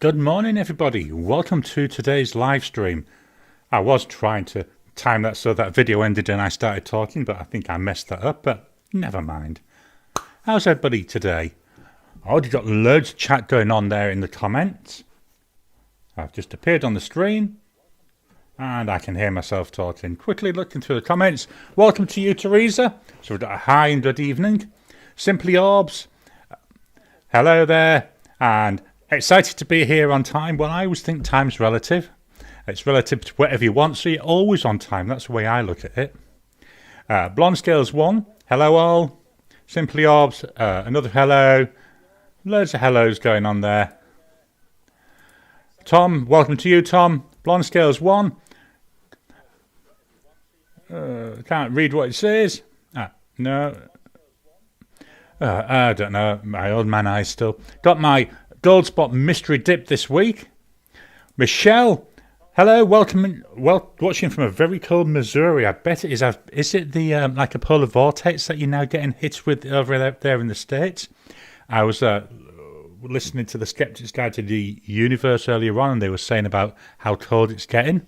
Good morning, everybody. Welcome to today's live stream. I was trying to time that so that video ended and I started talking, but I think I messed that up, but never mind. How's everybody today? Oh, you've got loads of chat going on there in the comments. I've just appeared on the screen and I can hear myself talking. Quickly looking through the comments. Welcome to you, Teresa. So we've got a hi and good evening. Simply Orbs. Hello there. And excited to be here on time. Well, I always think time's relative. It's relative to whatever you want, so you're always on time. That's the way I look at it. Blonde Scales 1. Hello all. Simply Orbs. Another hello. Loads of hellos going on there. Tom, welcome to you, Tom. Blonde Scales 1. Can't read what it says. No. I don't know. My old man eyes still. Got my Gold Spot Mystery Dip this week. Michelle, hello. Welcome. Watching from a very cold Missouri. I bet it is. Is it the like a polar vortex that you're now getting hit with over there in the States? I was listening to the Skeptic's Guide to the Universe earlier on, and they were saying about how cold it's getting.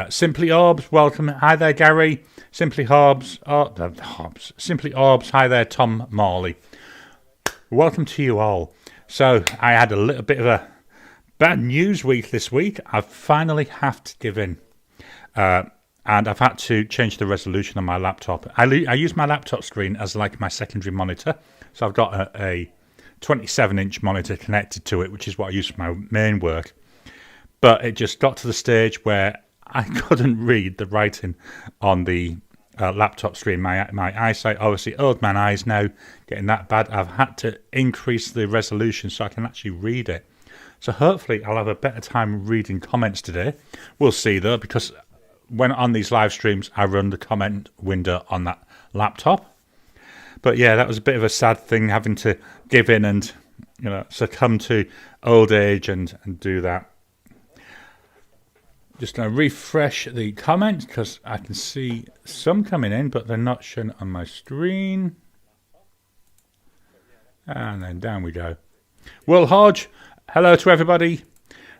Simply Orbs, welcome. Hi there, Garry. Simply Orbs. Simply Orbs. Hi there, Tom Marley. Welcome to you all. So I had a little bit of a bad news week this week. I finally have to give in. And I've had to change the resolution on my laptop. I use my laptop screen as like my secondary monitor. So I've got a 27-inch monitor connected to it, which is what I use for my main work. But it just got to the stage where I couldn't read the writing on the laptop screen. My eyesight, obviously, old man eyes now, getting that bad. I've had to increase the resolution so I can actually read it. So hopefully I'll have a better time reading comments today. We'll see though, because when on these live streams, I run the comment window on that laptop. But yeah, that was a bit of a sad thing, having to give in and succumb to old age and do that. Just going to refresh the comments because I can see some coming in, but they're not shown on my screen. And then down we go. Will Hodge, hello to everybody.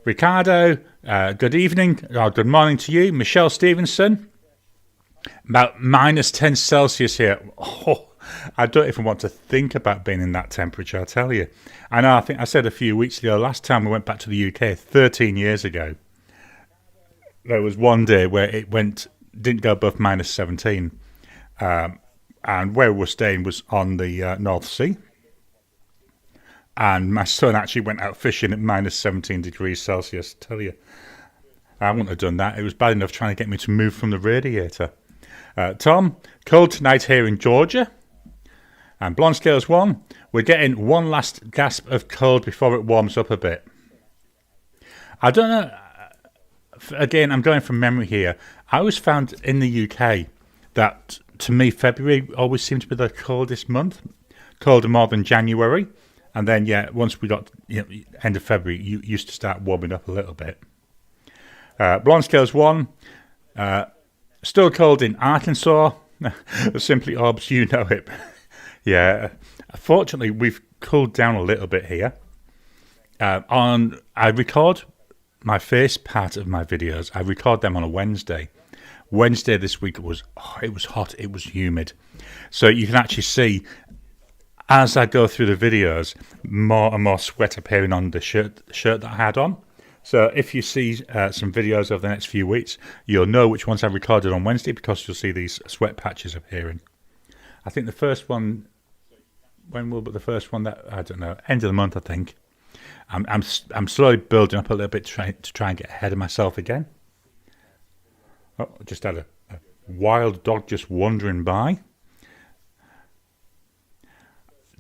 Ricardo, good evening. Oh, good morning to you. Michelle Stevenson, about -10 Celsius here. Oh, I don't even want to think about being in that temperature, I tell you. I know, I think I said a few weeks ago, last time we went back to the UK, 13 years ago, there was one day where it didn't go above -17. And where we were staying was on the North Sea. And my son actually went out fishing at -17 degrees Celsius, I tell you. I wouldn't have done that. It was bad enough trying to get me to move from the radiator. Tom, cold tonight here in Georgia. And Blonde Scales 1, we're getting one last gasp of cold before it warms up a bit. I don't know. Again, I'm going from memory here. I always found in the UK that, to me, February always seemed to be the coldest month, colder more than January. And then, yeah, once we got end of February, you used to start warming up a little bit. Blonde Scales 1, still cold in Arkansas. Simply Orbs, you know it. Yeah, fortunately, we've cooled down a little bit here. I record my face part of my videos. I record them on a Wednesday. Wednesday this week it was hot, it was humid. So you can actually see as I go through the videos, more and more sweat appearing on the shirt that I had on. So if you see some videos over the next few weeks, you'll know which ones I recorded on Wednesday because you'll see these sweat patches appearing. I think the first one, when will be the first one? That I don't know, end of the month I think. I'm slowly building up a little bit to try and get ahead of myself again. Oh, I just had a wild dog just wandering by.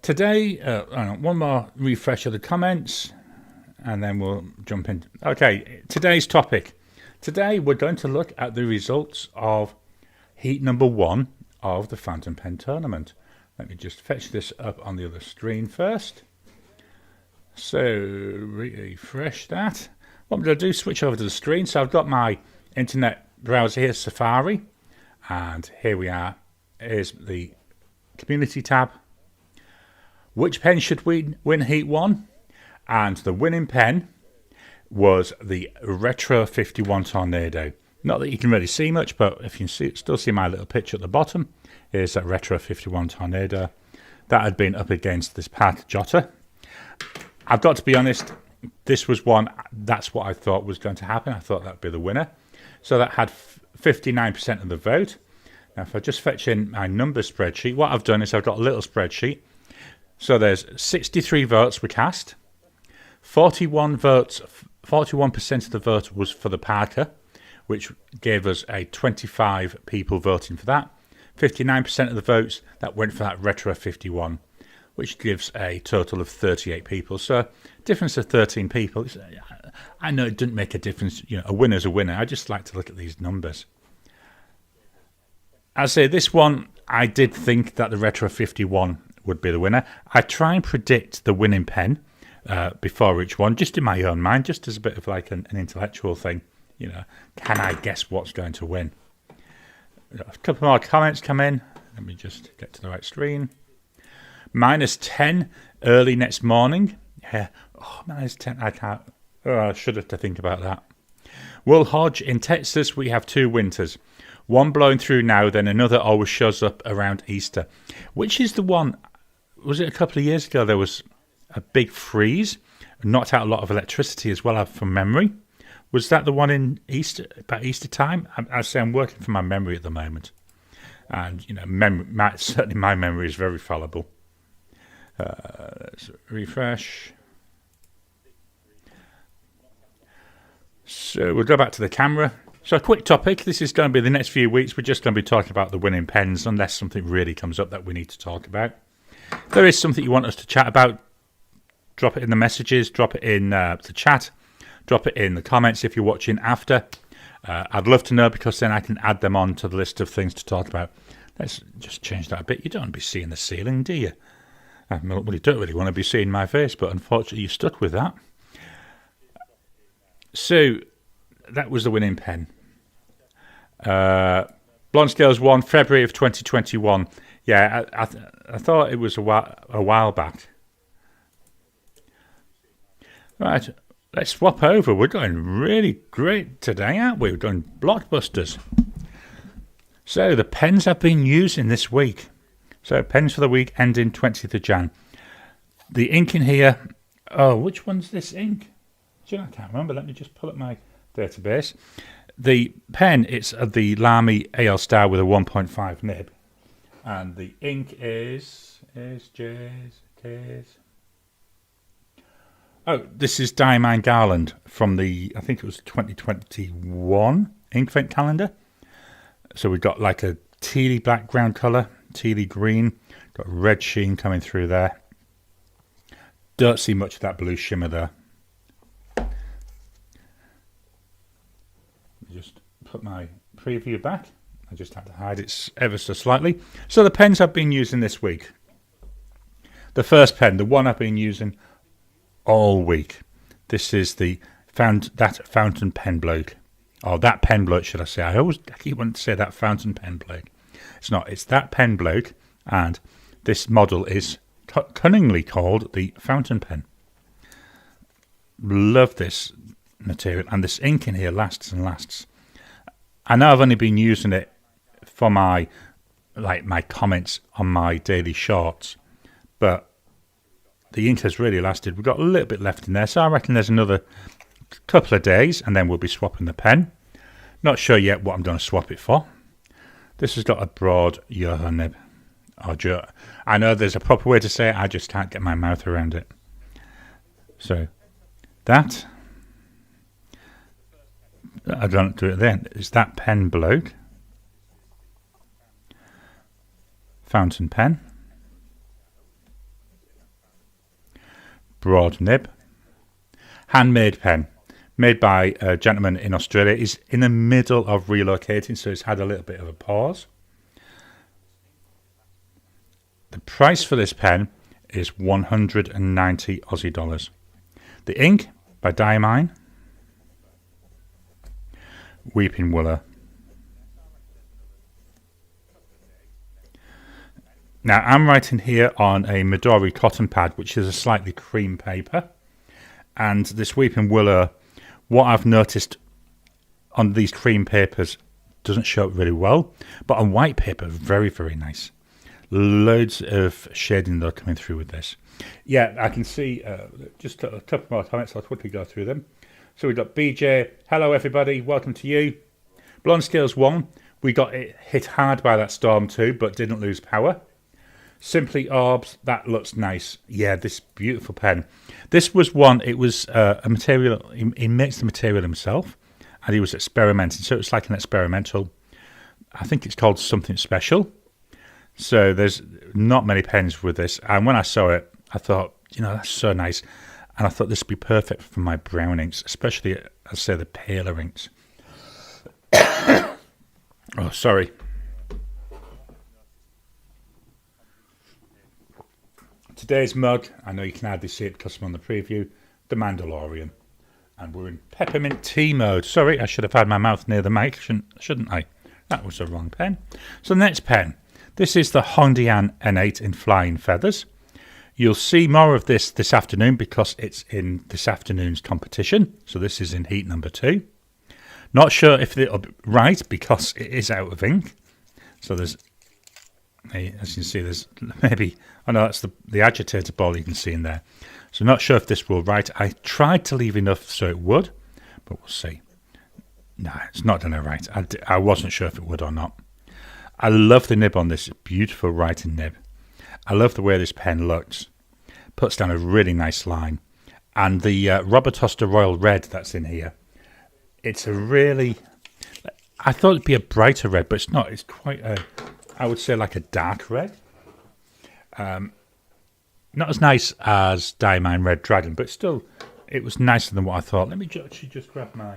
Today, one more refresh of the comments, and then we'll jump in. Okay, today's topic. Today we're going to look at the results of heat number 1 of the Phantom Pen tournament. Let me just fetch this up on the other screen first. So, refresh that. What I'm going to do, switch over to the screen. So I've got my internet browser here, Safari. And here we are. Here's the community tab. Which pen should win Heat 1? And the winning pen was the Retro 51 Tornado. Not that you can really see much, but if you can still see my little picture at the bottom, here's that Retro 51 Tornado. That had been up against this Pat Jotter. I've got to be honest, this was one, that's what I thought was going to happen. I thought that would be the winner. So that had 59% of the vote. Now, if I just fetch in my number spreadsheet, what I've done is I've got a little spreadsheet. So there's 63 votes were cast. 41% of the vote was for the Parker, which gave us a 25 people voting for that. 59% of the votes that went for that Retro 51, which gives a total of 38 people. So difference of 13 people. I know it didn't make a difference. You know, a winner's a winner. I just like to look at these numbers. I say this one, I did think that the Retro 51 would be the winner. I try and predict the winning pen before each one, just in my own mind, just as a bit of like an intellectual thing. You know, can I guess what's going to win? A couple more comments come in. Let me just get to the right screen. -10 early next morning. Yeah. Oh, -10. I can't. Oh, I should have to think about that. Will Hodge, in Texas, we have 2 winters. One blowing through now, then another always shows up around Easter. Which is the one? Was it a couple of years ago there was a big freeze? Knocked out a lot of electricity as well, from memory. Was that the one in Easter, about Easter time? I say I'm working from my memory at the moment. And, you know, certainly my memory is very fallible. Let's refresh. So we'll go back to the camera. So a quick topic. This is going to be the next few weeks. We're just going to be talking about the winning pens, unless something really comes up that we need to talk about. If there is something you want us to chat about, drop it in the messages, drop it in the chat, drop it in the comments if you're watching after. I'd love to know, because then I can add them on to the list of things to talk about. Let's just change that a bit. You don't want to be seeing the ceiling, do you? Well, you don't really want to be seeing my face, but unfortunately you're stuck with that. So that was the winning pen. Blonde Scales won February of 2021. Yeah, I thought it was a while back. Right, let's swap over. We're going really great today, aren't we? We're going blockbusters. So the pens I've been using this week. So pens for the week ending 20th of Jan. The ink in here. Oh, which one's this ink? I can't remember. Let me just pull up my database. The pen, it's the Lamy AL Star with a 1.5 nib. And the ink is oh, this is Diamine Garland from the, I think it was 2021 Inkvent calendar. So we've got like a tealy background colour, tealy green, got red sheen coming through there. Don't see much of that blue shimmer there. Just put my preview back. I just had to hide it ever so slightly. So the pens I've been using this week. The first pen, the one I've been using all week. This is that fountain pen bloke. Or that pen bloke, should I say. I keep wanting to say that fountain pen bloke. It's not. It's that pen bloke. And this model is cunningly called the fountain pen. Love this material. And this ink in here lasts and lasts. I know I've only been using it for my comments on my daily shorts. But the ink has really lasted. We've got a little bit left in there. So I reckon there's another couple of days and then we'll be swapping the pen. Not sure yet what I'm going to swap it for. This has got a broad Yoho nib. I know there's a proper way to say it. I just can't get my mouth around it. So that, I don't do it then. It's that pen bloke. Fountain pen. Broad nib. Handmade pen. Made by a gentleman in Australia. He's in the middle of relocating, so he's had a little bit of a pause. The price for this pen is 190 Aussie dollars. The ink by Diamine. Weeping Willow. Now I'm writing here on a Midori cotton pad, which is a slightly cream paper. And this Weeping Willow, what I've noticed on these cream papers, doesn't show up really well, but on white paper, very, very nice. Loads of shading though coming through with this. Yeah, I can see just a couple more comments. I'll quickly go through them. So we've got BJ. Hello, everybody. Welcome to you. Blonde Scales 1. We got it hit hard by that storm too, but didn't lose power. Simply Orbs. That looks nice. Yeah, this beautiful pen. This was one, it was a material, he makes the material himself, and he was experimenting. So it's like an experimental, I think it's called something special. So there's not many pens with this. And when I saw it, I thought, that's so nice. And I thought this would be perfect for my brown inks, especially, I'd say, the paler inks. Oh, sorry. Today's mug, I know you can hardly see it because I'm on the preview, the Mandalorian. And we're in peppermint tea mode. Sorry, I should have had my mouth near the mic, shouldn't I? That was the wrong pen. So the next pen. This is the Hondian N8 in Flying Feathers. You'll see more of this afternoon because it's in this afternoon's competition. So this is in heat number 2. Not sure if it'll be right because it is out of ink. So there's, as you can see, there's maybe, that's the agitator ball you can see in there. So not sure if this will write. I tried to leave enough so it would, but we'll see. No, it's not going to write. I wasn't sure if it would or not. I love the nib on this beautiful writing nib. I love the way this pen looks. Puts down a really nice line. And the Robert Oster Royal Red that's in here, it's a really, I thought it'd be a brighter red, but it's not. It's quite a, I would say like a dark red. Not as nice as Diamine Red Dragon, but still, it was nicer than what I thought. Let me actually just grab my...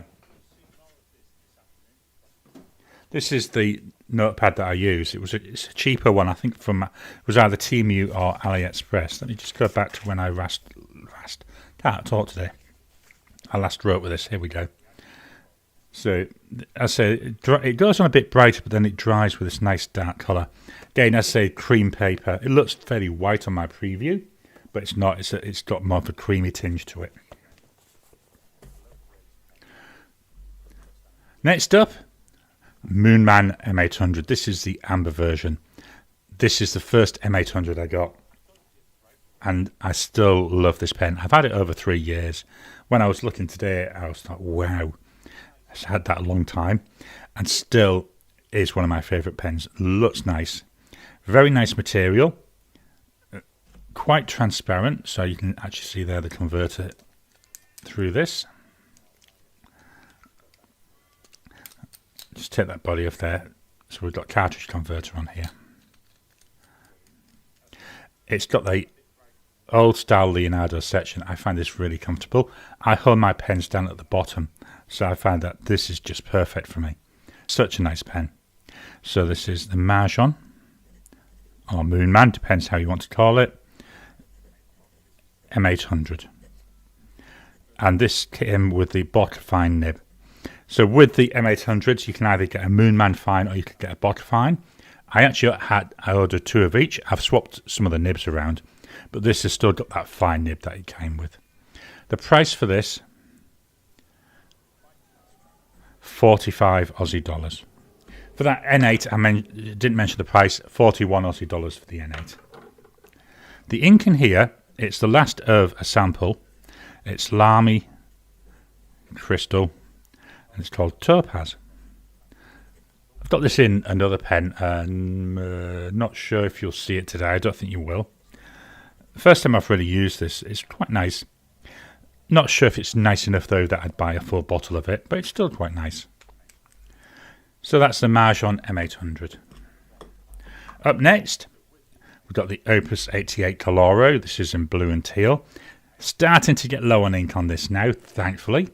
This is the notepad that I use. It's a cheaper one, I think, from it was either Temu or AliExpress. Let me just go back to when I last can't talk today. I last wrote with this. Here we go. So, I say it goes on a bit brighter, but then it dries with this nice dark colour. Again, I say cream paper. It looks very white on my preview, but it's not. It's got more of a creamy tinge to it. Next up, Moonman M800. This is the amber version. This is the first M800 I got, and I still love this pen. I've had it over 3 years. When I was looking today, I was like, wow, I've had that a long time, and still is one of my favourite pens. Looks nice. Very nice material. Quite transparent, so you can actually see there the converter through this. Just take that body off there. So we've got cartridge converter on here. It's got the old style Leonardo section. I find this really comfortable. I hold my pens down at the bottom, so I find that this is just perfect for me. Such a nice pen. So this is the Majon or Moonman, depends how you want to call it, M800. And this came with the bottle fine nib. So with the M800s, you can either get a Moonman fine or you could get a bottle fine. I ordered 2 of each. I've swapped some of the nibs around, but this has still got that fine nib that it came with. The price for this, 45 Aussie dollars. For that N8, I didn't mention the price, 41 Aussie dollars for the N8. The ink in here, it's the last of a sample. It's Lamy Crystal, and it's called Topaz. I've got this in another pen, and not sure if you'll see it today. I don't think you will. The first time I've really used this, it's quite nice. Not sure if it's nice enough though that I'd buy a full bottle of it, but it's still quite nice. So that's the Majon M800. Up next, we've got the Opus 88 Karo. This is in blue and teal. Starting to get low on ink on this now, thankfully.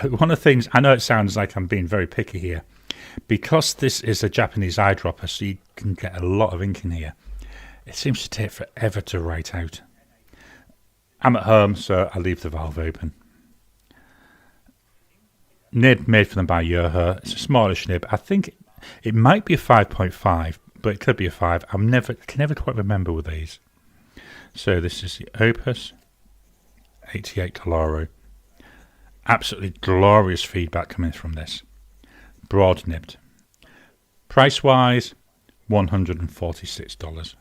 One of the things, I know it sounds like I'm being very picky here, because this is a Japanese eyedropper, so you can get a lot of ink in here. It seems to take forever to write out. I'm at home, so I leave the valve open. Nib made for them by Yoho. It's a smallish nib. I think it might be a 5.5, but it could be a 5. I can never quite remember with these. So this is the Opus 88 Karo. Absolutely glorious feedback coming from this. Broad nibbed. Price wise, $146.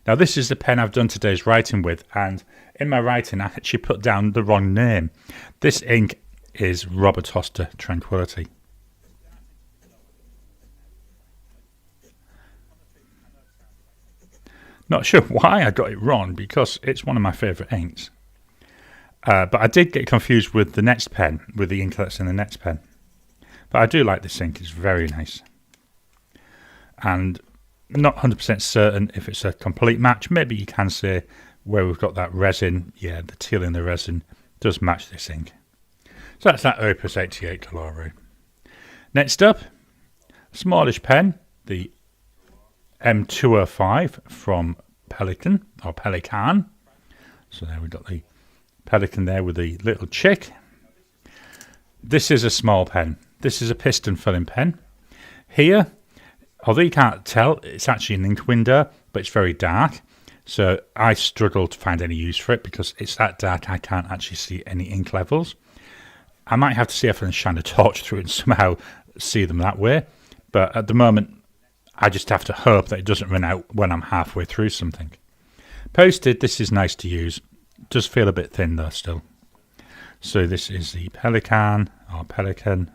Now this is the pen I've done today's writing with, and in my writing I actually put down the wrong name. This ink is Robert Hoster Tranquility. Not sure why I got it wrong, because it's one of my favourite inks. But I did get confused with the next pen, with the ink that's in the next pen. But I do like this ink, it's very nice. And not 100% certain if it's a complete match. Maybe you can say where we've got that resin. Yeah, the teal in the resin does match this ink. So that's that Opus 88 Karo. Next up, smallish pen, the M205 from Pelican, or Pelican. So there we've got the Pelican there with the little chick. This is a small pen. This is a piston filling pen. Here, although you can't tell, it's actually an ink window, but it's very dark. So I struggle to find any use for it because it's that dark I can't actually see any ink levels. I might have to see if I can shine a torch through it and somehow see them that way. But at the moment, I just have to hope that it doesn't run out when I'm halfway through something. Posted, this is nice to use. It does feel a bit thin though still. So this is the Pelican, or Pelican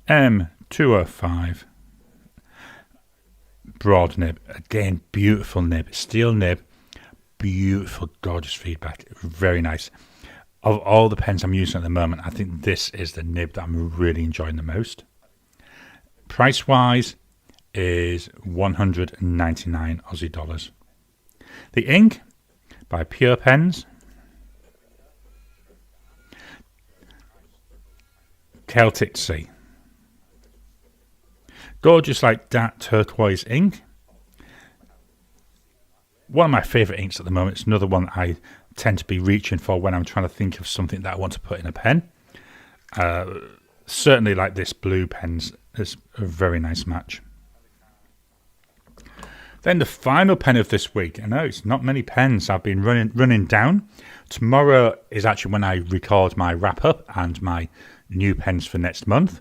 M205. Broad nib. Again, beautiful nib. Steel nib. Beautiful, gorgeous feedback. Very nice. Of all the pens I'm using at the moment, I think this is the nib that I'm really enjoying the most. Price wise is 199 Aussie dollars. The ink by Pure Pens. Celtic Sea. Gorgeous, like that turquoise ink. One of my favourite inks at the moment. It's another one that I tend to be reaching for when I'm trying to think of something that I want to put in a pen. Certainly like this blue pens is a very nice match. Then the final pen of this week. I know it's not many pens I've been running down. Tomorrow is actually when I record my wrap up and my new pens for next month.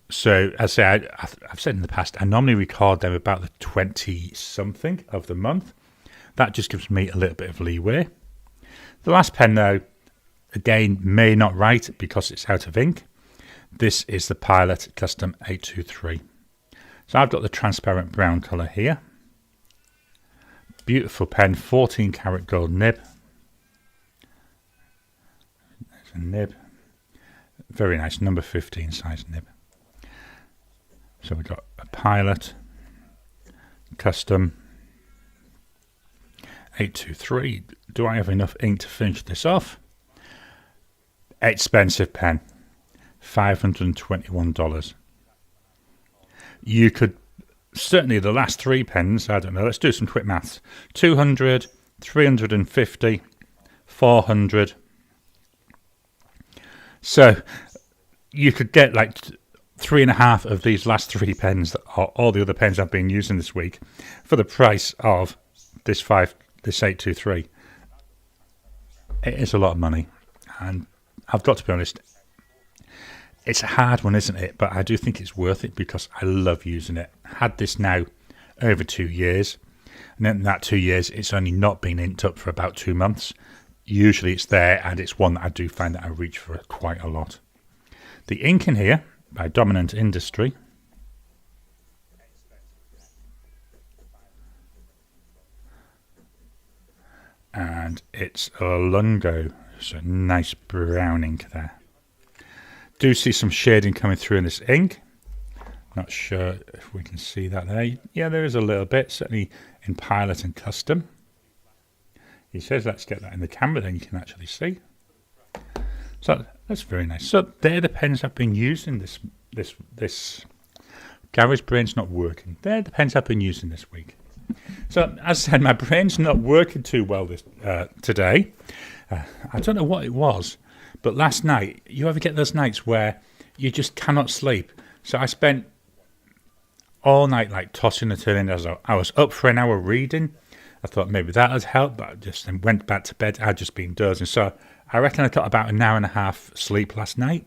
So as I say, I've said in the past, I normally record them about the 20-something of the month. That just gives me a little bit of leeway. The last pen though, again, may not write because it's out of ink. This is the Pilot Custom 823. So I've got the transparent brown colour here. Beautiful pen, 14 karat gold nib. There's a nib. Very nice, number 15 size nib. So we've got a Pilot Custom 823. Do I have enough ink to finish this off? Expensive pen. $521. You could, certainly the last three pens, I don't know, let's do some quick maths. 200, 350, 400. So you could get like 3.5 of these last three pens, that are all the other pens I've been using this week, for the price of this 823. It is a lot of money, and I've got to be honest, it's a hard one, isn't it? But I do think it's worth it because I love using it. I had this now over 2 years, and in that 2 years it's only not been inked up for about 2 months. Usually it's there, and it's one that I do find that I reach for quite a lot. The ink in here by Dominant Industry. And it's a Lungo, so nice brown ink there. Do see some shading coming through in this ink. Not sure if we can see that there. Yeah, there is a little bit, certainly in Pilot and Custom. He says, let's get that in the camera, then you can actually see. So that's very nice. So they're the pens I've been using this Gary's brain's not working. They're the pens I've been using this week. So as I said, my brain's not working too well today. I don't know what it was, but last night, you ever get those nights where you just cannot sleep? So I spent all night like tossing and turning as I was up for an hour reading, I thought maybe that would help, but I just then went back to bed. I'd just been dozing. So I reckon I got about an hour and a half sleep last night.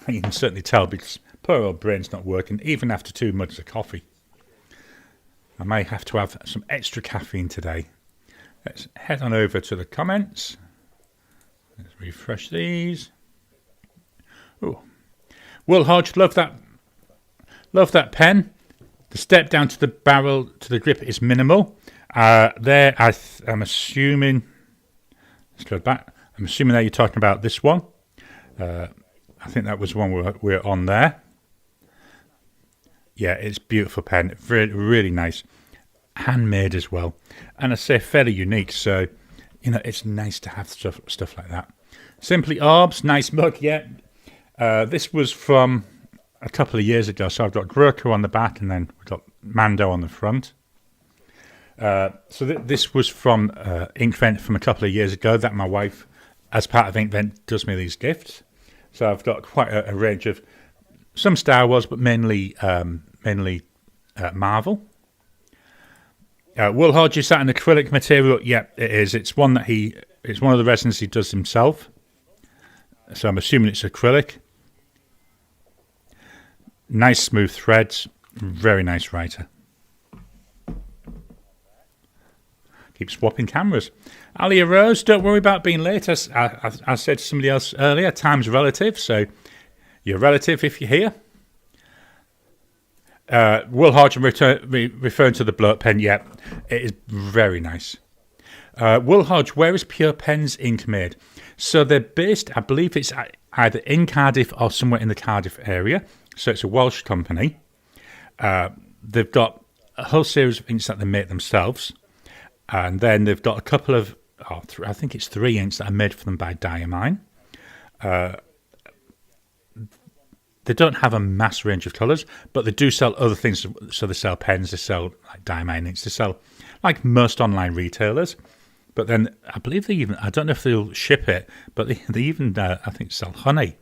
You can certainly tell because poor old brain's not working, even after 2 mugs of coffee. I may have to have some extra caffeine today. Let's head on over to the comments. Let's refresh these. Oh, Will Hodge, love that pen. The step down to the barrel to the grip is minimal. There, I'm assuming. Let's go back. I'm assuming that you're talking about this one. I think that was the one we're on there. Yeah, it's a beautiful pen. Really, really nice. Handmade as well. And I say fairly unique, so, it's nice to have stuff like that. Simply Orbs, nice mug, yeah. This was from a couple of years ago, so I've got Groku on the back and then we've got Mando on the front. This was from Inkvent from a couple of years ago that my wife, as part of Inkvent, does me these gifts. So I've got quite a range of some Star Wars, but mainly Marvel. Will Hodge, is that an acrylic material? Yeah, it is. It's one of the resins he does himself. So I'm assuming it's acrylic. Nice smooth threads. Very nice writer. Keep swapping cameras. Alia Rose, don't worry about being late. As I said to somebody else earlier, time's relative, so you're relative if you're here. Will Hodge, referring to the blow pen, yeah, it is very nice. Will Hodge, where is Pure Pens Ink made? So they're based, I believe it's either in Cardiff or somewhere in the Cardiff area. So it's a Welsh company. They've got a whole series of inks that they make themselves. And then they've got a couple of, I think it's 3 inks that are made for them by Diamine. They don't have a mass range of colours, but they do sell other things. So they sell pens, they sell like Diamine inks, they sell like most online retailers. But then I believe I don't know if they'll ship it, but they even, I think, sell honey.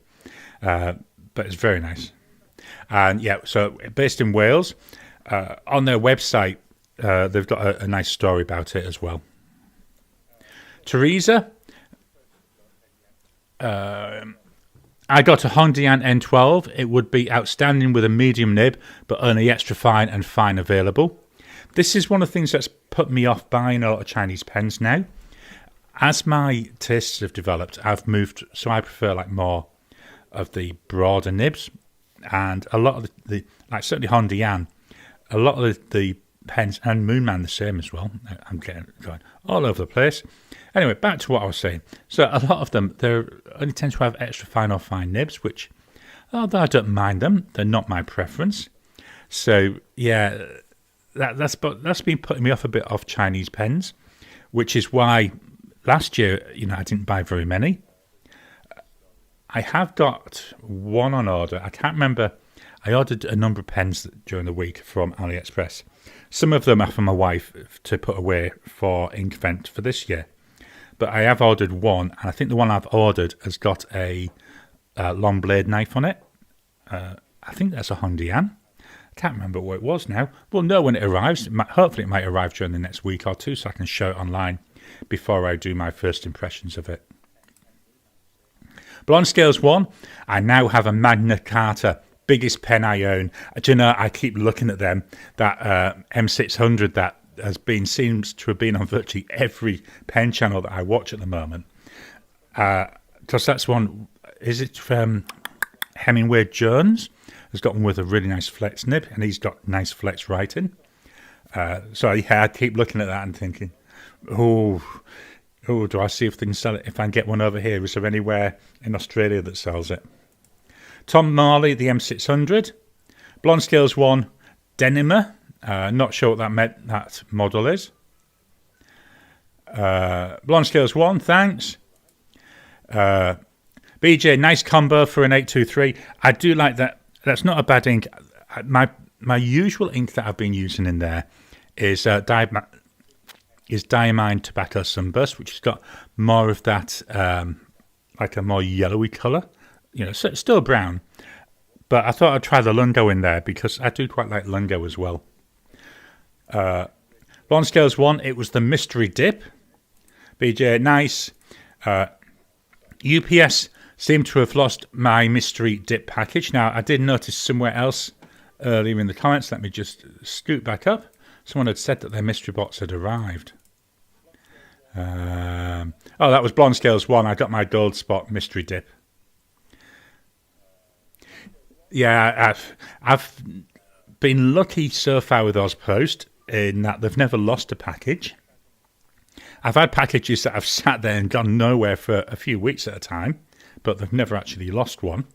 But it's very nice. And yeah, so based in Wales, on their website, they've got a nice story about it as well. Teresa, I got a Hondian N12. It would be outstanding with a medium nib, but only extra fine and fine available. This is one of the things that's put me off buying a lot of Chinese pens now. As my tastes have developed, I've moved, so I prefer like more of the broader nibs, and a lot of the like certainly Hondian, a lot of the pens, and Moonman the same as well. I'm going all over the place. Anyway, back to what I was saying. So a lot of them, they only tend to have extra fine or fine nibs, which, although I don't mind them, they're not my preference. So yeah, that's been putting me off a bit of Chinese pens, which is why last year, I didn't buy very many. I have got one on order. I can't remember. I ordered a number of pens during the week from AliExpress. Some of them are for my wife to put away for Inkvent for this year. But I have ordered one, and I think the one I've ordered has got a long blade knife on it. I think that's a Hondian. I can't remember what it was now. We'll know when it arrives. Hopefully it might arrive during the next week or two so I can show it online before I do my first impressions of it. Blonde Scales 1. I now have a Magna Carta. Biggest pen I own. Do you know, I keep looking at them. That M600 that seems to have been on virtually every pen channel that I watch at the moment. Because that's one, is it from Hemingway Jones? Has got one with a really nice flex nib, and he's got nice flex writing. So yeah, I keep looking at that and thinking, do I see if they can sell it? If I can get one over here, is there anywhere in Australia that sells it? Tom Marley, the M600. Blonde Scales 1, Denimer. Not sure what that model is. Blonde Scales 1, thanks. BJ, nice combo for an 823. I do like that. That's not a bad ink. My usual ink that I've been using in there is Diamine Tobacco Sunburst, which has got more of that, like a more yellowy colour. So it's still brown. But I thought I'd try the Lungo in there because I do quite like Lungo as well. Blonde Scales 1, it was the mystery dip. BJ, nice. UPS seemed to have lost my mystery dip package. Now, I did notice somewhere else earlier in the comments. Let me just scoot back up. Someone had said that their mystery box had arrived. Oh, that was Blonde Scales 1. I got my gold spot mystery dip. Yeah, I've been lucky so far with Ozpost in that they've never lost a package. I've had packages that have sat there and gone nowhere for a few weeks at a time, but they've never actually lost one.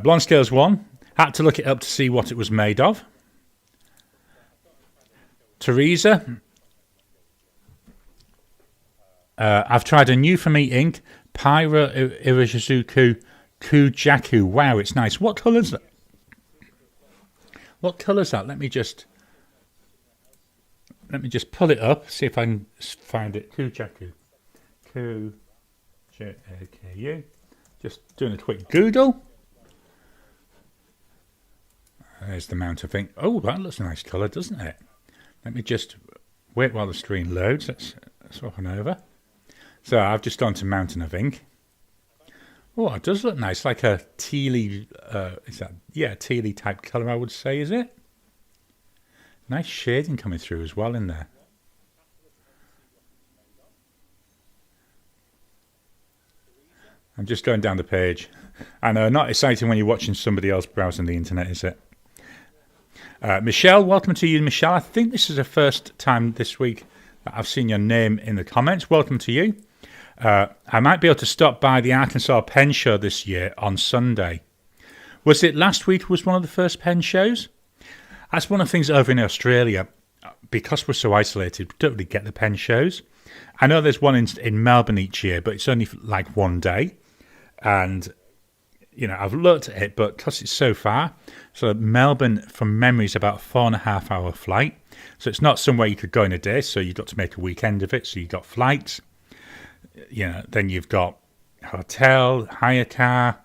Blonde Scales 1, had to look it up to see what it was made of. Teresa, I've tried a new for me ink, Pyro Irazuku Kujaku. Wow, it's nice. What colour is that? What colour is that? Let me just pull it up, see if I can find it. Kujaku. Kujaku. Just doing a quick Google. There's the mount of ink. Oh, that looks a nice colour, doesn't it? Let me just wait while the screen loads. Let's swap on over. So I've just gone to Mountain of Ink. Oh, it does look nice, like a tealy, tealy type colour, I would say, is it? Nice shading coming through as well in there. I'm just going down the page. I know, not exciting when you're watching somebody else browsing the internet, is it? Michelle, welcome to you, Michelle. I think this is the first time this week that I've seen your name in the comments. Welcome to you. I might be able to stop by the Arkansas Pen Show this year on Sunday. Was it last week was one of the first pen shows? That's one of the things over in Australia. Because we're so isolated, we don't really get the pen shows. I know there's one in Melbourne each year, but it's only like one day. And, I've looked at it, but because it's so far, so Melbourne, from memory, is about a 4.5 hour flight. So it's not somewhere you could go in a day, so you've got to make a weekend of it. So you've got flights, then you've got hotel, hire car.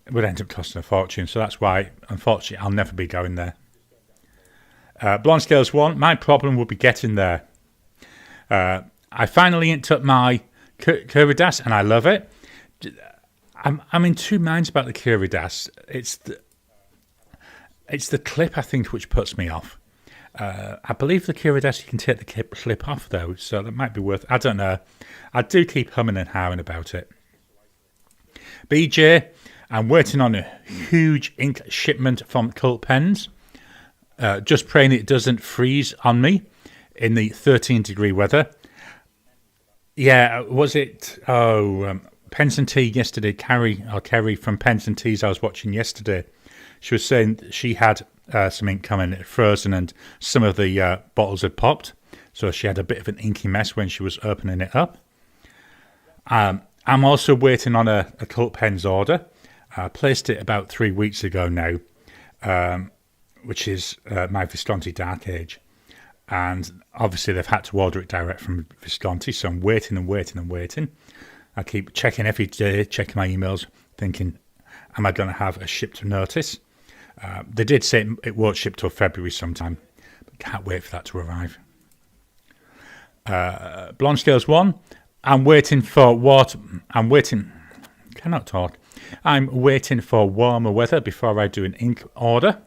It would end up costing a fortune. So that's why, unfortunately, I'll never be going there. Blonde Scales 1, my problem will be getting there. I finally inked up my Curadas, and I love it. I'm in two minds about the Curadas. It's the clip, I think, which puts me off. I believe the Curadas, you can take the clip off, though, so that might be worth... I don't know. I do keep humming and hawing about it. BJ, I'm waiting on a huge ink shipment from Cult Pens. Just praying it doesn't freeze on me in the 13-degree weather. Yeah, was it... Pens and Tea yesterday, Kerry from Pens and Teas I was watching yesterday. She was saying she had some ink coming, it frozen, and some of the bottles had popped. So she had a bit of an inky mess when she was opening it up. I'm also waiting on a Cult Pens order. I placed it about 3 weeks ago now, which is my Visconti Dark Age. And obviously they've had to order it direct from Visconti, so I'm waiting and waiting and waiting. I keep checking every day, checking my emails, thinking, am I going to have a shipped notice? They did say it won't ship till February sometime, but can't wait for that to arrive. Blonde Scales 1, I'm waiting for warmer weather before I do an ink order.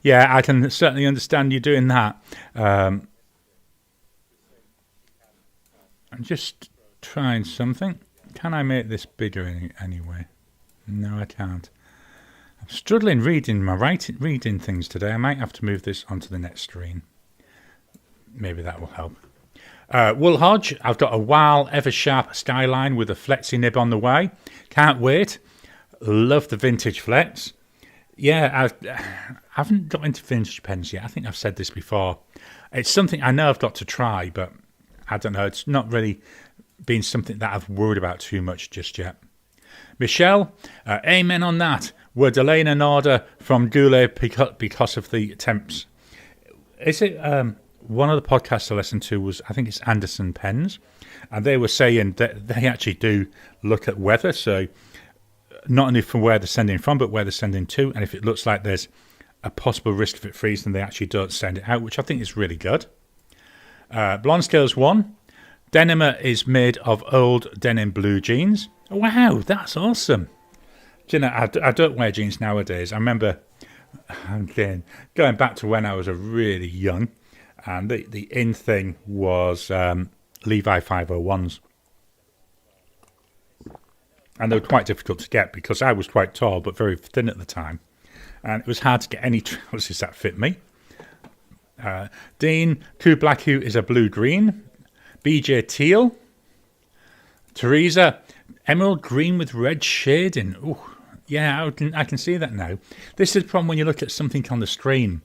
Yeah, I can certainly understand you doing that. I'm just trying something. Can I make this bigger anyway? No, I can't. I'm struggling reading things today. I might have to move this onto the next screen. Maybe that will help. Wool Hodge, I've got a Wahl Eversharp Skyline with a flexi nib on the way. Can't wait. Love the vintage flex. Yeah, I haven't got into vintage pens yet. I think I've said this before. It's something I know I've got to try, but I don't know. It's not really been something that I've worried about too much just yet. Michelle, amen on that. We're delaying an order from Goulet because of the temps. Is it one of the podcasts I listened to was, I think it's Anderson Pens, and they were saying that they actually do look at weather, so not only from where they're sending from, but where they're sending to, and if it looks like there's a possible risk of it freezing, they actually don't send it out, which I think is really good. Blonde Scales 1. Denim is made of old denim blue jeans. Wow, that's awesome. Do you know, I don't wear jeans nowadays. I remember going back to when I was a really young, and the in thing was Levi 501s. And they were quite difficult to get because I was quite tall but very thin at the time. And it was hard to get any trousers that fit me. Dean, Coup Black Hue is a blue-green. BJ Teal. Teresa, emerald green with red shading. Ooh, yeah, I can see that now. This is the problem when you look at something on the screen,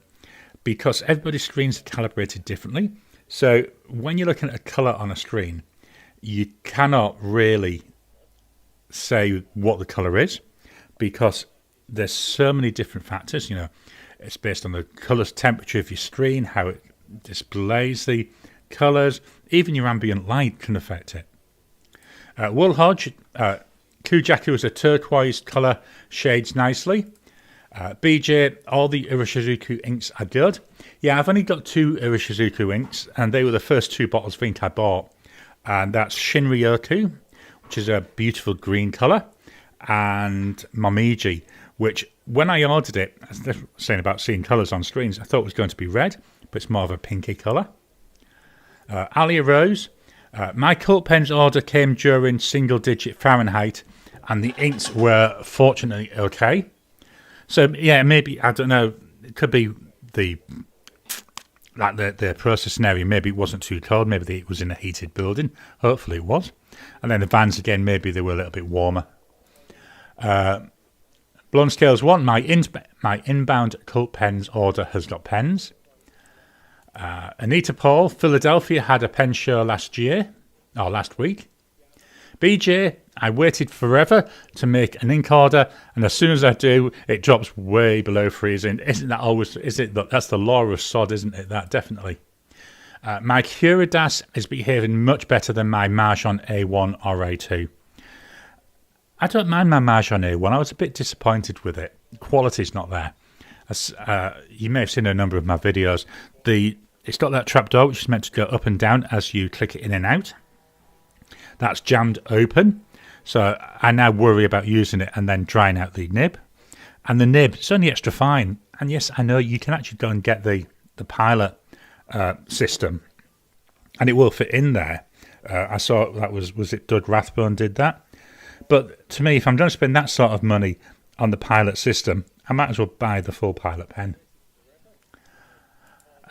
because everybody's screens are calibrated differently. So when you're looking at a colour on a screen, you cannot really say what the colour is, because there's so many different factors. You know, it's based on the colour temperature of your screen, how it displays the colours, even your ambient light can affect it. Wool Hodge, Kujaku is a turquoise colour, shades nicely. BJ, all the Urishizuku inks are good. Yeah, I've only got 2 Urishizuku inks, and they were the first 2 bottles of ink I bought. And that's Shinryoku, which is a beautiful green colour, and Momiji, which when I ordered it, as they're saying about seeing colours on screens, I thought it was going to be red, but it's more of a pinky colour. Alia Rose, my Cult Pens order came during single-digit Fahrenheit, and the inks were fortunately okay. So yeah, maybe, I don't know, it could be the processing area, maybe it wasn't too cold, maybe it was in a heated building, hopefully it was. And then the vans again, maybe they were a little bit warmer. Blonde Scales 1, my inbound Cult Pens order has got pens. Anita Paul, Philadelphia had a pen show last week. BJ, I waited forever to make an ink order, and as soon as I do, it drops way below freezing. Isn't that always, that's the law of sod, isn't it? That definitely. My Curidas is behaving much better than my Majon A1 or A2. I don't mind my Majon A1. I was a bit disappointed with it. Quality's not there. As you may have seen in a number of my videos, it's got that trapdoor which is meant to go up and down as you click it in and out. That's jammed open, so I now worry about using it and then drying out the nib. And the nib, it's only extra fine. And yes, I know you can actually go and get the Pilot system, and it will fit in there. I saw that was it Doug Rathbone did that. But to me, if I'm going to spend that sort of money on the Pilot system, I might as well buy the full Pilot pen.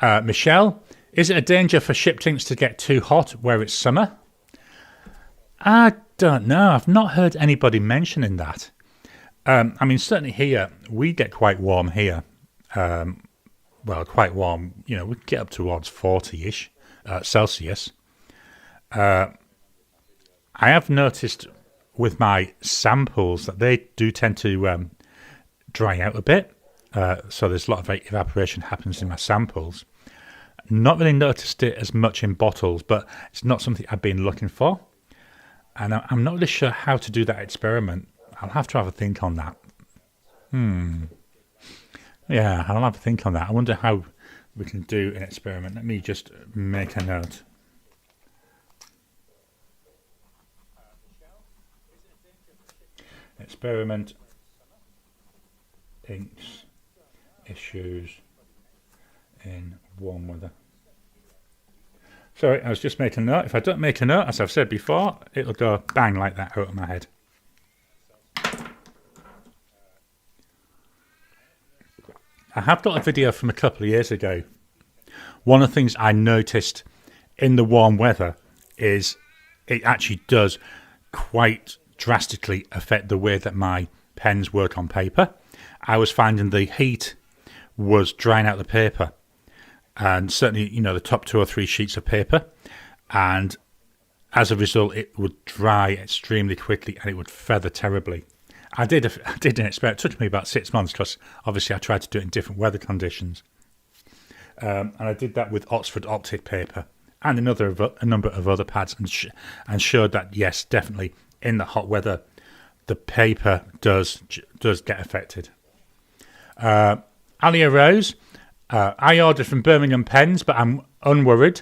Michelle, is it a danger for shipped inks to get too hot where it's summer? I don't know. I've not heard anybody mentioning that. I mean, certainly here, we get quite warm here. Well, quite warm. You know, we get up towards 40-ish Celsius. I have noticed with my samples that they do tend to dry out a bit. So there's a lot of evaporation happens in my samples. Not really noticed it as much in bottles, but it's not something I've been looking for. And I'm not really sure how to do that experiment. I'll have to have a think on that. Yeah, I'll have a think on that. I wonder how we can do an experiment. Let me just make a note. Experiment inks issues in warm weather. Sorry, I was just making a note. If I don't make a note, as I've said before, it'll go bang like that out of my head. I have got a video from a couple of years ago. One of the things I noticed in the warm weather is it actually does quite drastically affect the way that my pens work on paper. I was finding the heat was drying out the paper, and certainly, you know, the top 2 or 3 sheets of paper, and as a result it would dry extremely quickly and it would feather terribly. I did an experiment. It took me about 6 months because obviously I tried to do it in different weather conditions, and I did that with Oxford Optic paper and a number of other pads, and showed that yes, definitely in the hot weather the paper does get affected. Alia Rose, I ordered from Birmingham Pens, but I'm unworried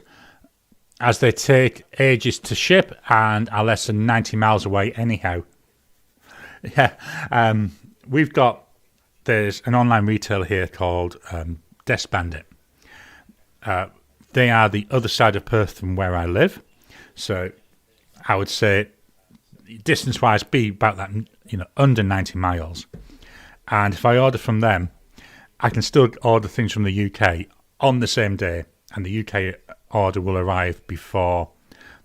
as they take ages to ship and are less than 90 miles away anyhow. Yeah, there's an online retailer here called Desk Bandit. They are the other side of Perth from where I live, so I would say distance-wise be about that, under 90 miles. And if I order from them, I can still order things from the UK on the same day, and the UK order will arrive before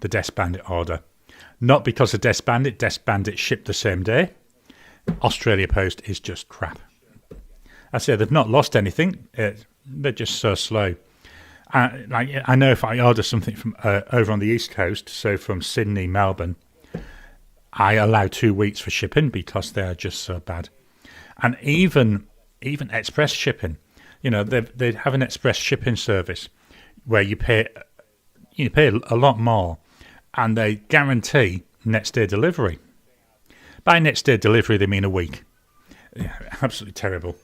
the Desk Bandit order. Not because of Desk Bandit shipped the same day. Australia Post is just crap. I say they've not lost anything. They're just so slow. I know if I order something from over on the East Coast, so from Sydney, Melbourne, I allow 2 weeks for shipping because they are just so bad. And even express shipping, they have an express shipping service where you pay a lot more, and they guarantee next day delivery. By next day delivery, they mean a week. Yeah, absolutely terrible.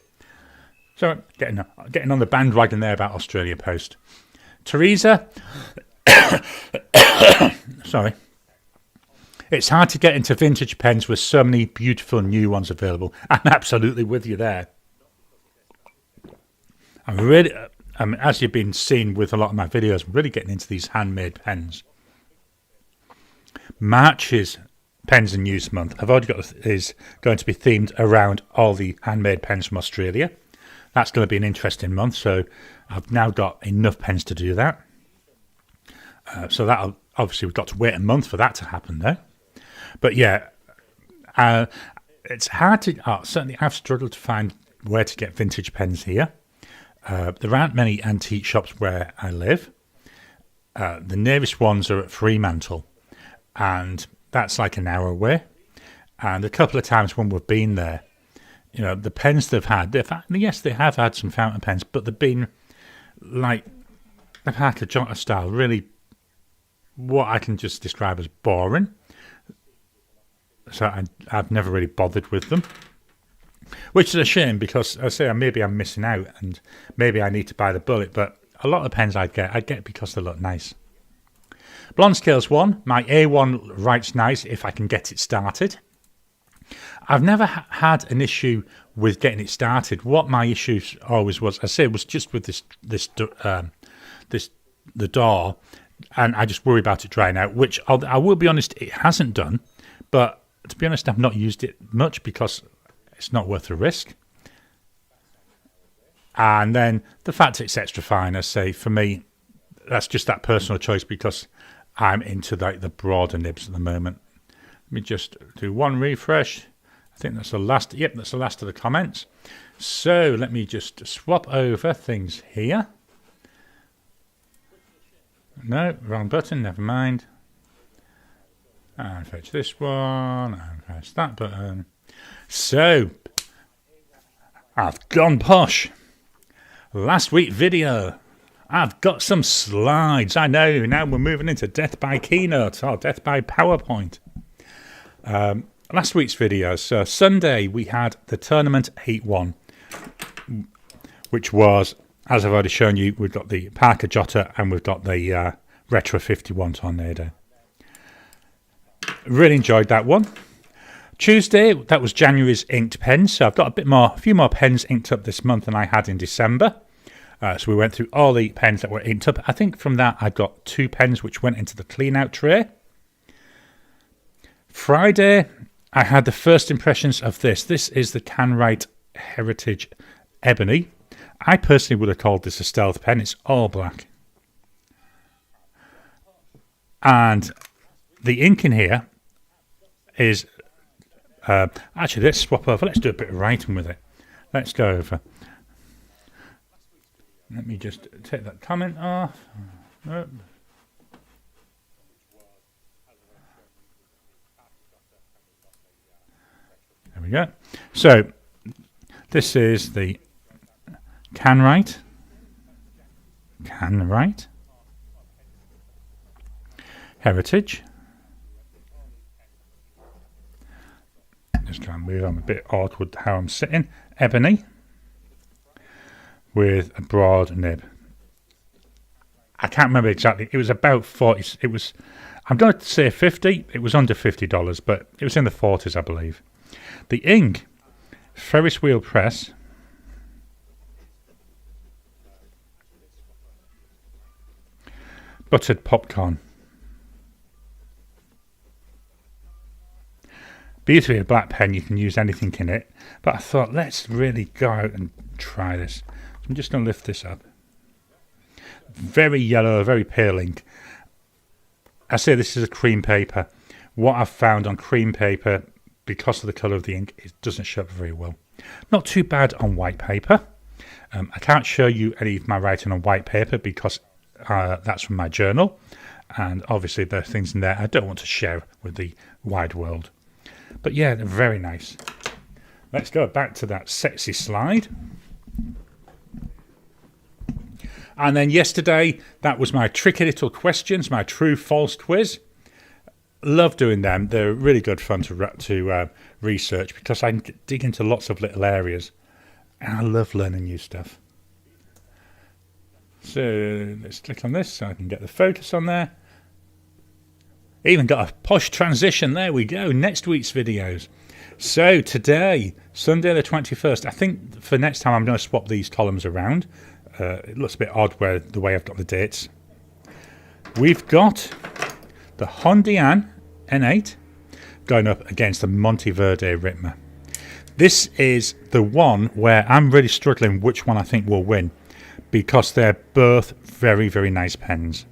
So getting on the bandwagon there about Australia Post. Teresa, sorry. It's hard to get into vintage pens with so many beautiful new ones available. I'm absolutely with you there. As you've been seeing with a lot of my videos, I'm really getting into these handmade pens. March is Pens and News Month. I've already got is going to be themed around all the handmade pens from Australia. That's going to be an interesting month, so I've now got enough pens to do that. So that'll obviously we've got to wait a month for that to happen, though. But yeah, it's hard to. Certainly, I've struggled to find where to get vintage pens here. There aren't many antique shops where I live. The nearest ones are at Fremantle, and that's like an hour away. And a couple of times when we've been there, the pens they've had, yes, they have had some fountain pens, but they've been like, they've had a jotter style, really what I can just describe as boring. So I've never really bothered with them, which is a shame because I say maybe I'm missing out and maybe I need to buy the bullet, but a lot of the pens I get because they look nice. Blonde Scales 1, my A1 writes nice if I can get it started. I've never had an issue with getting it started. What my issue always was, was just with the door, and I just worry about it drying out, which I will be honest, it hasn't done, but to be honest, I've not used it much because it's not worth the risk. And then the fact it's extra fine, I say, for me, that's just that personal choice because I'm into the broader nibs at the moment. Let me just do one refresh. I think that's the last. Yep, that's the last of the comments. So let me just swap over things here. No, wrong button, never mind. And fetch this one, and press that button. So, I've gone posh. Last week's video. I've got some slides. I know, now we're moving into Death by Keynote or Death by PowerPoint. Last week's video. So, Sunday we had the Tournament 8-1, which was, as I've already shown you, we've got the Parker Jotter and we've got the Retro 51 Tornado. Really enjoyed that one. Tuesday, that was January's inked pens. So I've got a few more pens inked up this month than I had in December. So we went through all the pens that were inked up. I think from that I got 2 pens which went into the clean out tray. Friday, I had the first impressions of this. This is the Canwright Heritage Ebony. I personally would have called this a stealth pen. It's all black. And the ink in here is... actually, let's swap over. Let's do a bit of writing with it. Let's go over. Let me just take that comment off. Nope. There we go. So, this is the Canwright Heritage. Just try and move. I'm a bit awkward how I'm sitting. Ebony. with a broad nib. I can't remember exactly. It was about 40. It was, I'm going to say 50. It was under $50, but it was in the 40s, I believe. The ink, Ferris wheel press. Buttered popcorn. Beautifully a black pen, you can use anything in it. But I thought, let's really go out and try this. So I'm just going to lift this up. Very yellow, very pale ink. I say this is a cream paper. What I've found on cream paper, because of the colour of the ink, it doesn't show up very well. Not too bad on white paper. I can't show you any of my writing on white paper because that's from my journal. And obviously there are things in there I don't want to share with the wide world. But yeah, they're very nice. Let's go back to that sexy slide. And then yesterday, that was my tricky little questions, my true-false quiz. Love doing them. They're really good fun to research because I can dig into lots of little areas. And I love learning new stuff. So let's click on this so I can get the focus on there. Even got a posh transition. There we go. Next week's videos. So today, Sunday the 21st. I think for next time I'm going to swap these columns around. It looks a bit odd the way I've got the dates. We've got the Majon M800 going up against the Monteverde Ritma. This is the one where I'm really struggling which one I think will win because they're both very, very nice pens.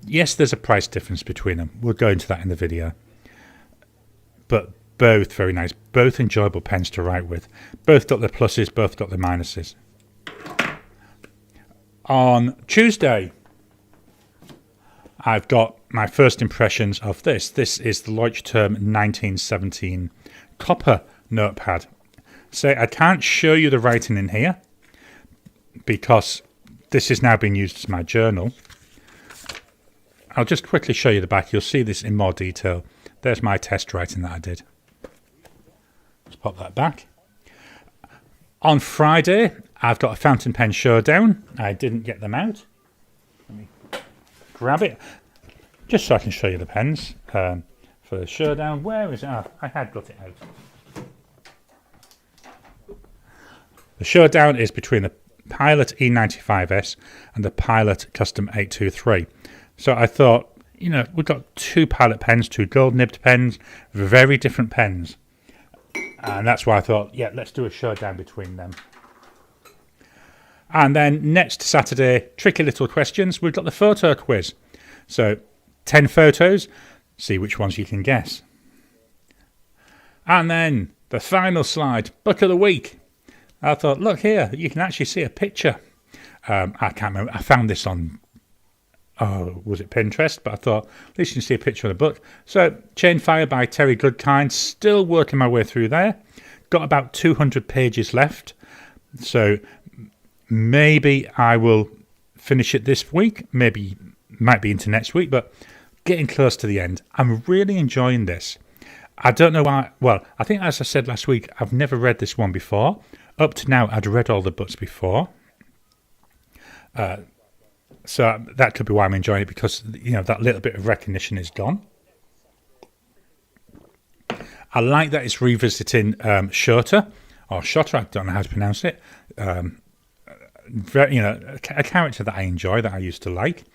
Yes, there's a price difference between them. We'll go into that in the video. But both very nice, both enjoyable pens to write with. Both got the pluses, both got the minuses. On Tuesday, I've got my first impressions of this. This is the Leuchtturm 1917 copper notepad. So I can't show you the writing in here because this is now being used as my journal. I'll just quickly show you the back. You'll see this in more detail. There's my test writing that I did. Let's pop that back. On Friday, I've got a fountain pen showdown. I didn't get them out. Let me grab it. Just so I can show you the pens for the showdown. Where is it? Oh, I had got it out. The showdown is between the Pilot E95S and the Pilot Custom 823. So I thought, you know, we've got two Pilot pens, two gold nibbed pens, very different pens. And that's why I thought, yeah, let's do a showdown between them. And then next Saturday, tricky little questions, we've got the photo quiz. So 10 photos, see which ones you can guess. And then the final slide, book of the week. I thought, look here, you can actually see a picture. I can't remember, I found this on, was it Pinterest? But I thought, at least you can see a picture of the book. So, Chain Fire by Terry Goodkind, still working my way through there. Got about 200 pages left. So, maybe I will finish it this week. Maybe, might be into next week, but getting close to the end. I'm really enjoying this. I don't know why, well, I think as I said last week, I've never read this one before. Up to now, I'd read all the books before. So that could be why I'm enjoying it, because, you know, that little bit of recognition is gone. I like that it's revisiting Shota, or Shota, I don't know how to pronounce it. Very, you know, a character that I enjoy, that I used to like.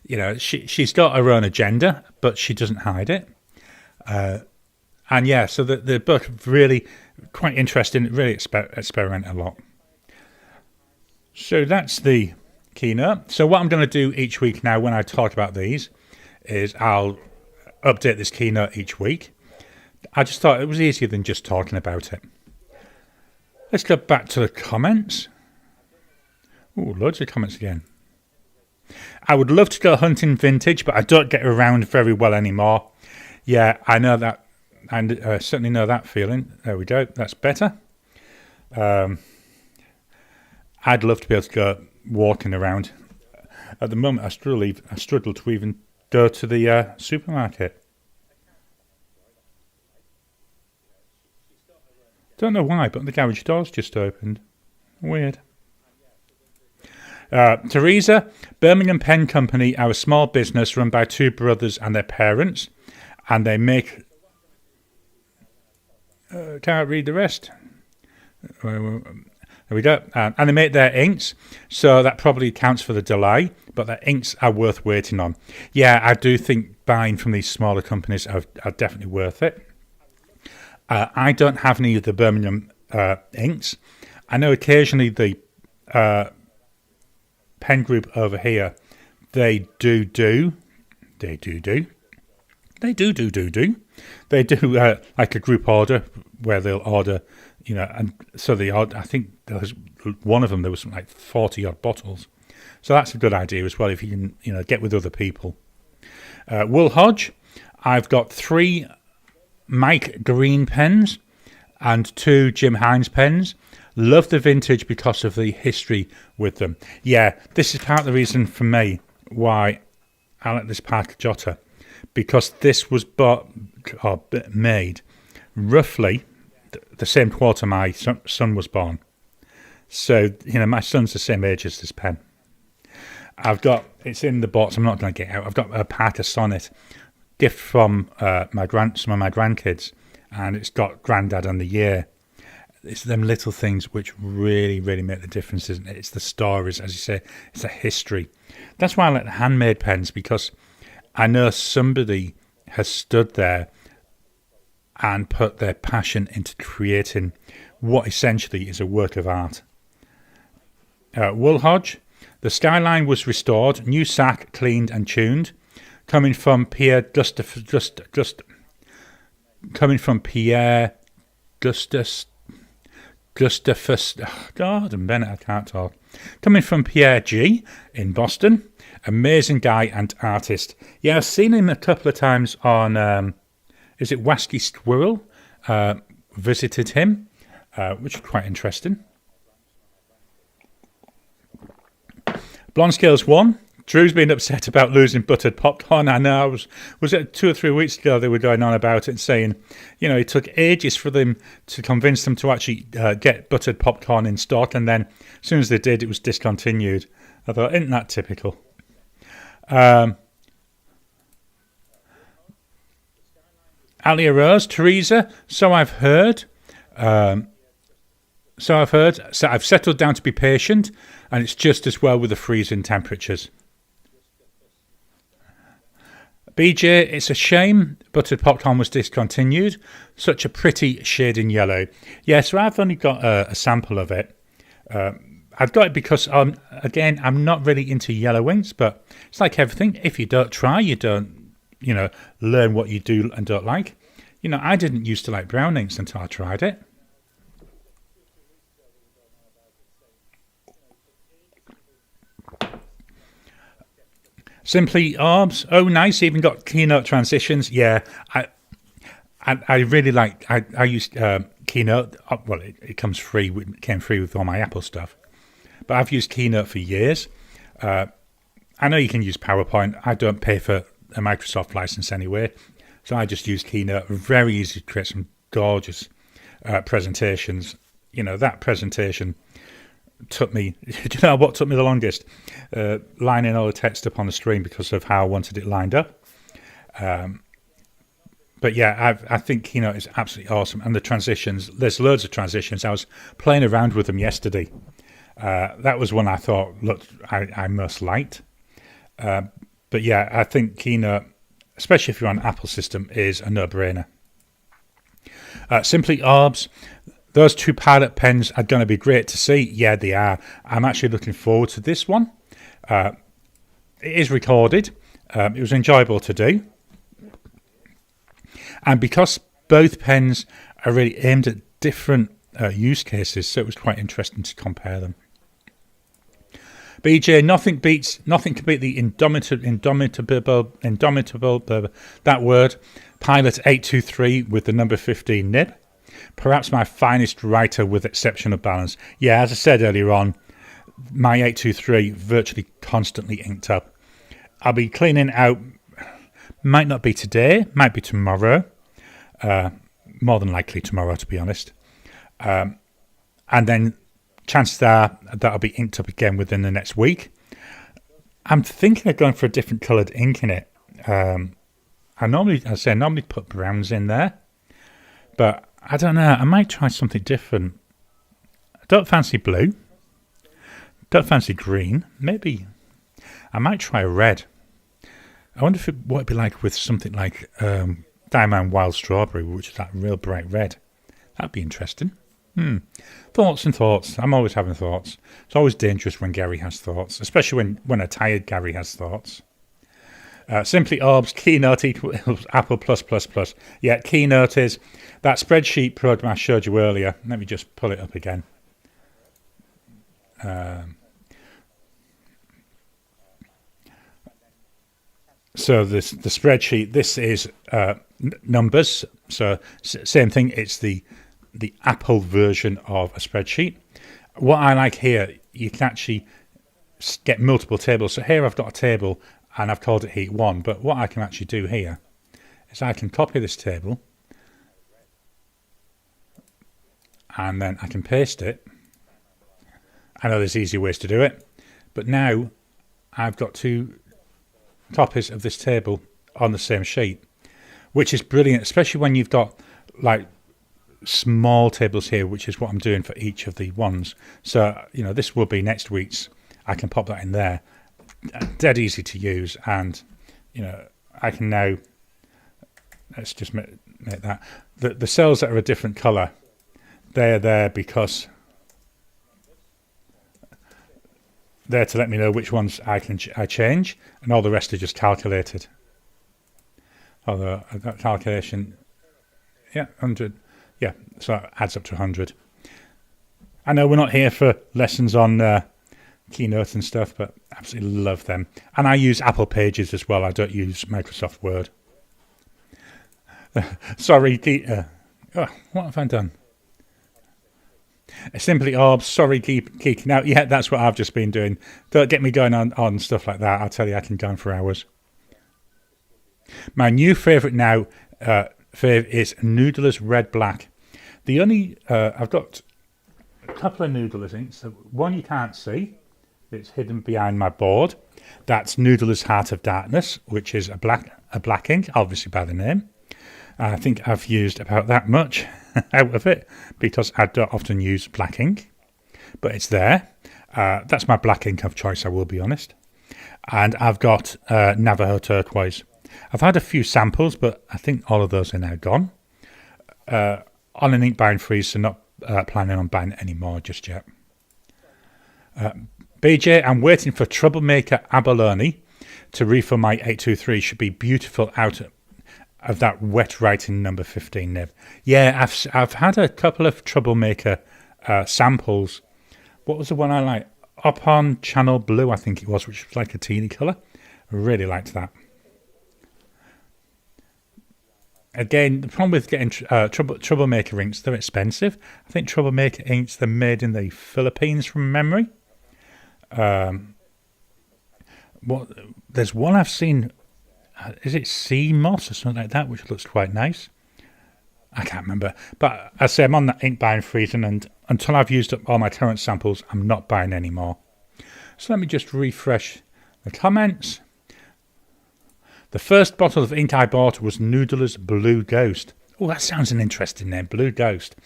You know, she's got her own agenda, but she doesn't hide it. And yeah, so the book really quite interesting, really experiment a lot. So that's the keynote. So what I'm going to do each week now when I talk about these is I'll update this keynote each week. I just thought it was easier than just talking about it. Let's go back to the comments. Oh, loads of comments again. I would love to go hunting vintage, but I don't get around very well anymore. Yeah, I know that. And certainly know that feeling. There we go. That's better. I'd love to be able to go walking around. At the moment, I struggle to even go to the supermarket. Don't know why, but the garage door's just opened. Weird. Teresa, Birmingham Pen Company are a small business run by two brothers and their parents, and they make... can't read the rest. There we go. And they make their inks, so that probably accounts for the delay, but their inks are worth waiting on. Yeah, I do think buying from these smaller companies are definitely worth it. I don't have any of the Birmingham inks. I know occasionally the pen group over here, they do like a group order where they'll order, and so they order, I think there was one of them, there was something like 40 odd bottles. So that's a good idea as well if you can, get with other people. Wool Hodge, I've got 3 Mike Green pens and 2 Jim Hines pens. Love the vintage because of the history with them. Yeah, this is part of the reason for me why I like this Parker Jotter, because this was made roughly the same quarter my son was born. So, my son's the same age as this pen. It's in the box, I'm not going to get out. I've got a Parker Sonnet, gift from some of my grandkids, and it's got Grandad and the year. It's them little things which really, really make the difference, isn't it? It's the stories, as you say, it's the history. That's why I like the handmade pens, because I know somebody has stood there and put their passion into creating what essentially is a work of art. Wool Hodge, the skyline was restored, new sack cleaned and tuned, coming from Pierre Gustavus, God and Bennett, I can't talk. Coming from Pierre G in Boston, amazing guy and artist. Yeah, I've seen him a couple of times on, is it Wasky Squirrel? Visited him, which is quite interesting. Blonde Scales 1. Drew's been upset about losing buttered popcorn. I know, was it 2 or 3 weeks ago they were going on about it, saying, it took ages for them to convince them to actually get buttered popcorn in stock, and then as soon as they did, it was discontinued. I thought, isn't that typical? Alia Rose, Teresa, so I've heard. So I've settled down to be patient, and it's just as well with the freezing temperatures. BJ, it's a shame buttered popcorn was discontinued. Such a pretty shade in yellow. Yeah, so I've only got a sample of it. I've got it because, again, I'm not really into yellow inks, but it's like everything. If you don't try, you don't, learn what you do and don't like. I didn't used to like brown inks until I tried it. Simply Orbs. Oh, nice. Even got Keynote transitions. Yeah, I really like. I used Keynote. Well, it comes free. It came free with all my Apple stuff. But I've used Keynote for years. I know you can use PowerPoint. I don't pay for a Microsoft license anyway, so I just use Keynote. Very easy to create some gorgeous presentations. That presentation took me, do you know what took me the longest? Lining all the text up on the screen because of how I wanted it lined up. But yeah, I think Keynote is absolutely awesome. And the transitions, there's loads of transitions. I was playing around with them yesterday. That was one I thought, look, I most liked. But yeah, I think Keynote, especially if you're on an Apple system, is a no-brainer. Simply Orbs. Those 2 pilot pens are going to be great to see. Yeah, they are. I'm actually looking forward to this one. It is recorded. It was enjoyable to do. And because both pens are really aimed at different use cases, so it was quite interesting to compare them. BJ, nothing can beat the indomitable, that word, Pilot 823 with the number 15 nib. Perhaps my finest writer with exceptional balance. Yeah, as I said earlier on, my 823 virtually constantly inked up. I'll be cleaning out, might not be today, might be tomorrow. More than likely tomorrow, to be honest. And then chances are that'll be inked up again within the next week. I'm thinking of going for a different coloured ink in it. I normally put browns in there, but I don't know. I might try something different. I don't fancy blue. Don't fancy green. Maybe I might try a red. I wonder what it'd be like with something like Diamond Wild Strawberry, which is that real bright red. That'd be interesting. Thoughts and thoughts. I'm always having thoughts. It's always dangerous when Garry has thoughts, especially when a tired Garry has thoughts. Simply Orbs, Keynote equals Apple plus plus plus. Yeah, Keynote is that spreadsheet program I showed you earlier. Let me just pull it up again. So the spreadsheet, this is numbers. So same thing, it's the Apple version of a spreadsheet. What I like here, you can actually get multiple tables. So here I've got a table and I've called it Heat 1. But what I can actually do here is I can copy this table and then I can paste it. I know there's easier ways to do it, but now I've got two copies of this table on the same sheet, which is brilliant, especially when you've got like small tables here, which is what I'm doing for each of the ones. So, this will be next week's. I can pop that in there. Dead easy to use, and, I can now, let's just make that. The cells that are a different colour, they're there because they're to let me know which ones I change, and all the rest are just calculated. Although that calculation, 100. Yeah, so it adds up to 100. I know we're not here for lessons on Keynote and stuff, but absolutely love them. And I use Apple Pages as well. I don't use Microsoft Word. Sorry, what have I done? Simply Orbs, sorry, geeking out. Yeah, that's what I've just been doing. Don't get me going on stuff like that. I'll tell you, I can go on for hours. My new favourite now is Noodler's Red Black. The only I've got a couple of Noodler's inks. So one you can't see, it's hidden behind my board. That's Noodler's Heart of Darkness, which is a black ink, obviously by the name. I think I've used about that much out of it because I don't often use black ink, but it's there. That's my black ink of choice, I will be honest. And I've got Navajo Turquoise. I've had a few samples, but I think all of those are now gone. On an ink buying freeze, so not planning on buying any more just yet. BJ, I'm waiting for Troublemaker Abalone to refill my 823. Should be beautiful out of that wet writing number 15 nib. Yeah, I've had a couple of Troublemaker samples. What was the one I liked? Up on Channel Blue, I think it was, which was like a teeny colour. I really liked that. Again, the problem with getting Troublemaker inks, they're expensive. I think Troublemaker inks, they're made in the Philippines from memory. There's one I've seen, is it sea moss or something like that, which looks quite nice. I can't remember. But I say I'm on that ink buying freezing, and until I've used up all my current samples, I'm not buying any more. So let me just refresh the comments. The first bottle of ink I bought was Noodler's Blue Ghost. Oh, that sounds an interesting name, Blue Ghost.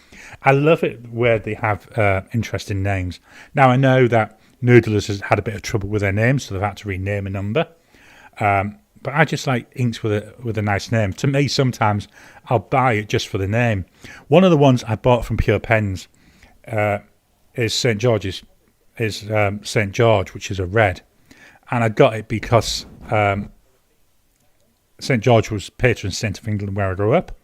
I love it where they have interesting names. Now, I know that Noodler's has had a bit of trouble with their names, so they've had to rename a number. But I just like inks with a nice name. To me, sometimes I'll buy it just for the name. One of the ones I bought from Pure Pens is St. George's, St. George, which is a red. And I got it because St. George was patron saint of England where I grew up.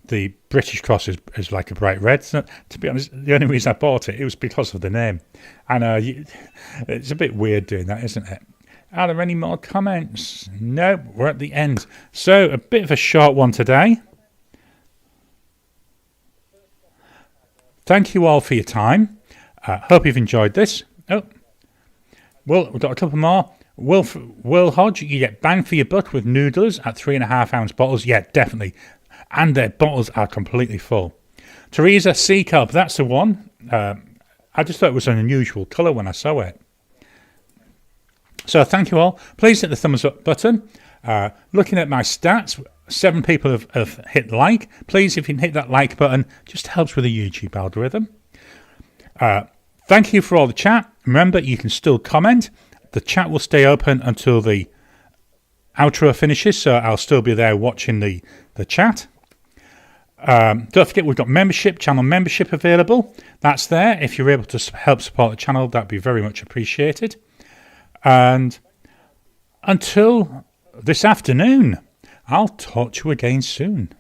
The British cross is like a bright red. So, to be honest, the only reason I bought it was because of the name. And it's a bit weird doing that, isn't it? Are there any more comments? No, we're at the end. So, a bit of a short one today. Thank you all for your time. Hope you've enjoyed this. Oh, well, we've got a couple more. Will Hodge, you get bang for your buck with Noodlers at 3.5 ounce bottles. Yeah, definitely. And their bottles are completely full. Teresa C. Cup, that's the one. I just thought it was an unusual colour when I saw it. So thank you all. Please hit the thumbs up button. Looking at my stats, 7 people have hit like. Please, if you can hit that like button, just helps with the YouTube algorithm. Thank you for all the chat. Remember, you can still comment. The chat will stay open until the outro finishes, so I'll still be there watching the chat. Don't forget, we've got channel membership available. That's there. If you're able to help support the channel, that'd be very much appreciated. And until this afternoon, I'll talk to you again soon.